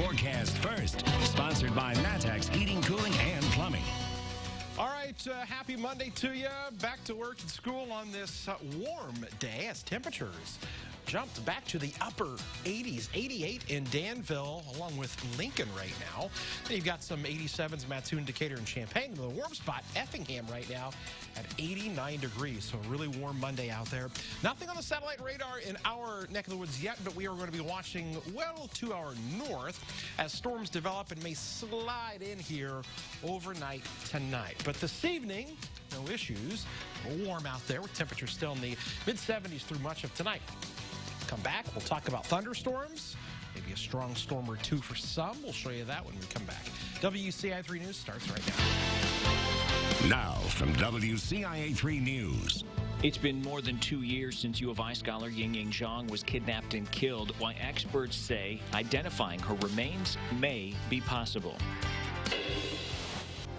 forecast first. Sponsored by Matex Heating, Cooling, and Plumbing. All right, happy Monday to you. Back to work and school on this warm day as temperatures jumped back to the upper 80s, 88 in Danville, along with Lincoln right now. Then you've got some 87s, Mattoon, Decatur, and Champaign. The warm spot, Effingham right now at 89 degrees. So a really warm Monday out there. Nothing on the satellite radar in our neck of the woods yet, but we are going to be watching well to our north as storms develop and may slide in here overnight tonight. But this evening, no issues. Warm out there with temperatures still in the mid-70s through much of tonight. Come back, we'll talk about thunderstorms, maybe a strong storm or two for some. We'll show you that when we come back. WCIA 3 News starts right now. Now from WCIA 3 News. It's been more than 2 years since U of I scholar Ying Zhang was kidnapped and killed, while experts say identifying her remains may be possible.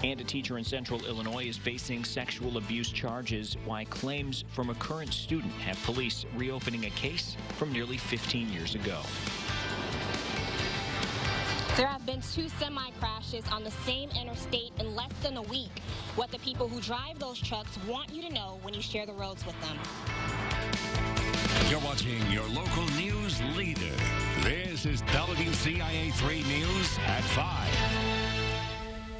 And a teacher in Central Illinois is facing sexual abuse charges, while claims from a current student have police reopening a case from nearly 15 years ago. There have been 2 semi-crashes on the same interstate in less than a week. What the people who drive those trucks want you to know when you share the roads with them. You're watching your local news leader. This is WCIA 3 News at 5.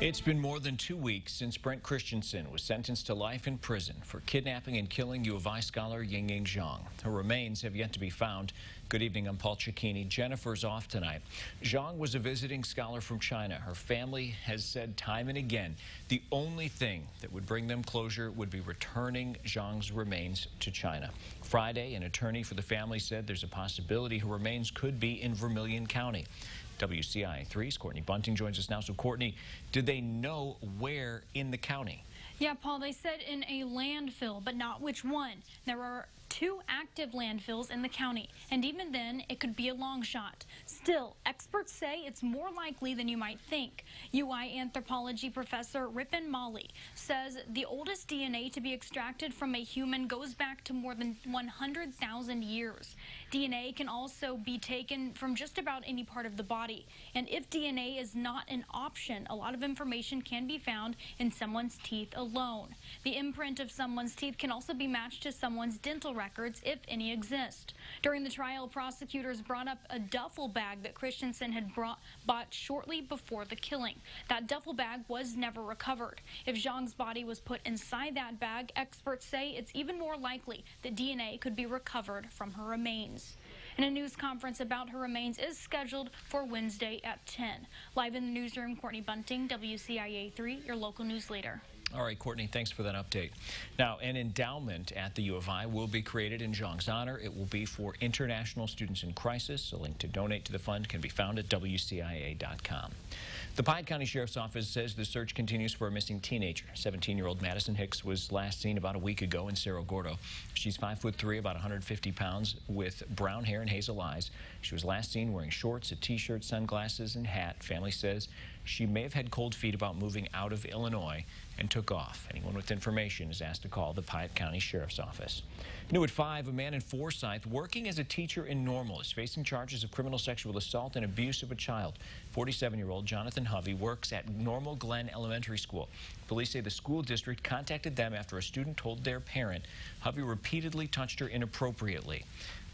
It's been more than 2 weeks since Brent Christensen was sentenced to life in prison for kidnapping and killing U of I scholar Ying Zhang. Her remains have yet to be found. Good evening, I'm Paul Cicchini. Jennifer's off tonight. Zhang was a visiting scholar from China. Her family has said time and again the only thing that would bring them closure would be returning Zhang's remains to China. Friday, an attorney for the family said there's a possibility her remains could be in Vermilion County. WCIA 3's Courtney Bunting joins us now. So, Courtney, did they know where in the county? Yeah, Paul, they said in a landfill, but not which one. There are 2 active landfills in the county, and even then, it could be a long shot. Still, experts say it's more likely than you might think. UI anthropology professor Ripon Molly says the oldest DNA to be extracted from a human goes back to more than 100,000 years. DNA can also be taken from just about any part of the body. And if DNA is not an option, a lot of information can be found in someone's teeth alone. The imprint of someone's teeth can also be matched to someone's dental records, if any exist. During the trial, prosecutors brought up a duffel bag that Christensen had bought shortly before the killing. That duffel bag was never recovered. If Zhang's body was put inside that bag, experts say it's even more likely that DNA could be recovered from her remains. And a news conference about her remains is scheduled for Wednesday at 10. Live in the newsroom, Courtney Bunting, WCIA 3, your local news leader. All right, Courtney, thanks for that update. Now, an endowment at the U of I will be created in Zhang's honor. It will be for international students in crisis. A link to donate to the fund can be found at WCIA.com. The Piatt County Sheriff's Office says the search continues for a missing teenager. 17-year-old Madison Hicks was last seen about a week ago in Cerro Gordo. She's 5'3", about 150 pounds, with brown hair and hazel eyes. She was last seen wearing shorts, a t-shirt, sunglasses, and hat. Family says she may have had cold feet about moving out of Illinois and took off. Anyone with information is asked to call the Piatt County Sheriff's Office. New at 5, a man in Forsyth working as a teacher in Normal is facing charges of criminal sexual assault and abuse of a child. 47-year-old Jonathan Hovey works at Normal Glen Elementary School. Police say the school district contacted them after a student told their parent Hovey repeatedly touched her inappropriately.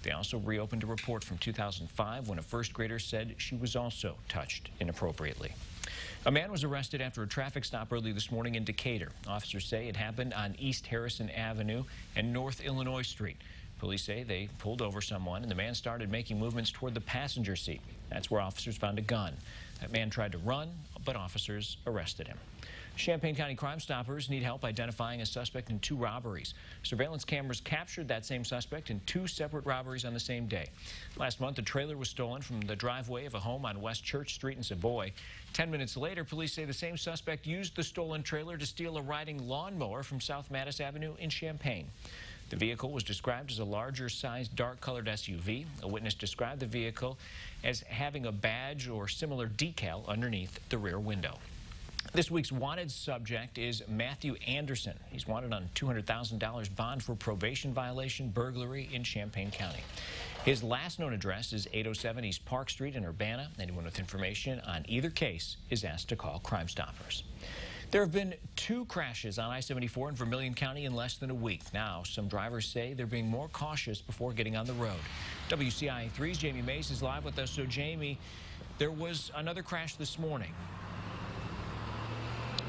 They also reopened a report from 2005 when a first grader said she was also touched inappropriately. A man was arrested after a traffic stop early this morning in Decatur. Officers say it happened on East Harrison Avenue and North Illinois Street. Police say they pulled over someone and the man started making movements toward the passenger seat. That's where officers found a gun. That man tried to run, but officers arrested him. Champaign County Crime Stoppers need help identifying a suspect in 2 robberies. Surveillance cameras captured that same suspect in 2 separate robberies on the same day. Last month, a trailer was stolen from the driveway of a home on West Church Street in Savoy. 10 minutes later, police say the same suspect used the stolen trailer to steal a riding lawnmower from South Mattis Avenue in Champaign. The vehicle was described as a larger-sized, dark-colored SUV. A witness described the vehicle as having a badge or similar decal underneath the rear window. This week's wanted subject is Matthew Anderson. He's wanted on $200,000 bond for probation violation, burglary in Champaign County. His last known address is 807 East Park Street in Urbana. Anyone with information on either case is asked to call Crime Stoppers. There have been 2 crashes on I-74 in Vermilion County in less than a week. Now, some drivers say they're being more cautious before getting on the road. WCIA 3's Jamie Mays is live with us. So, Jamie, there was another crash this morning.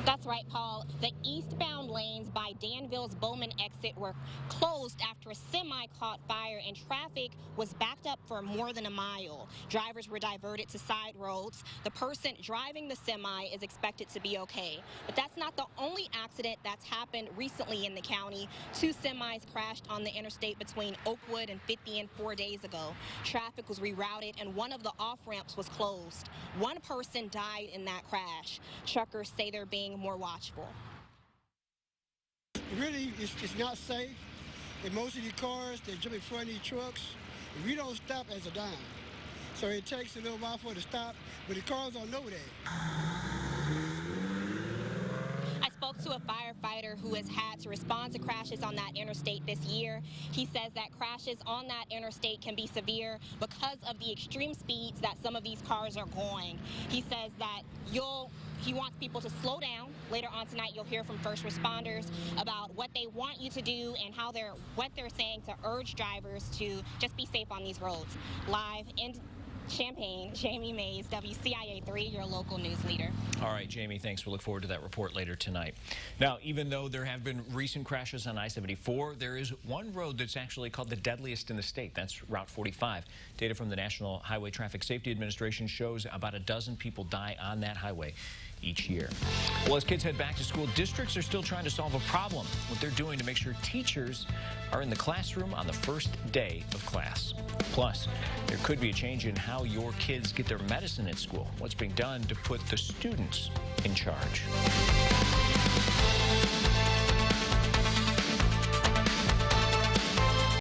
That's right, Paul. The eastbound lanes by Danville's Bowman exit were closed after a semi caught fire and traffic was backed up for more than a mile. Drivers were diverted to side roads. The person driving the semi is expected to be okay. But that's not the only accident that's happened recently in the county. 2 semis crashed on the interstate between Oakwood and 50 and 4 days ago. Traffic was rerouted and one of the off-ramps was closed. One person died in that crash. Truckers say they're being more watchful. Really, it's not safe. And most of these cars, they jump in front of these trucks. If we don't stop as a dime. So it takes a little while for it to stop, but the cars don't know that. I spoke to a firefighter who has had to respond to crashes on that interstate this year. He says that crashes on that interstate can be severe because of the extreme speeds that some of these cars are going. He says that he wants people to slow down. Later on tonight, you'll hear from first responders about what they want you to do and what they're saying to urge drivers to just be safe on these roads. Live in Champaign, Jamie Mays, WCIA 3, your local news leader. All right, Jamie, thanks. We'll look forward to that report later tonight. Now, even though there have been recent crashes on I-74, there is one road that's actually called the deadliest in the state. That's Route 45. Data from the National Highway Traffic Safety Administration shows about a dozen people die on that highway each year. Well, as kids head back to school, districts are still trying to solve a problem. What they're doing to make sure teachers are in the classroom on the first day of class. Plus, there could be a change in how your kids get their medicine at school. What's being done to put the students in charge?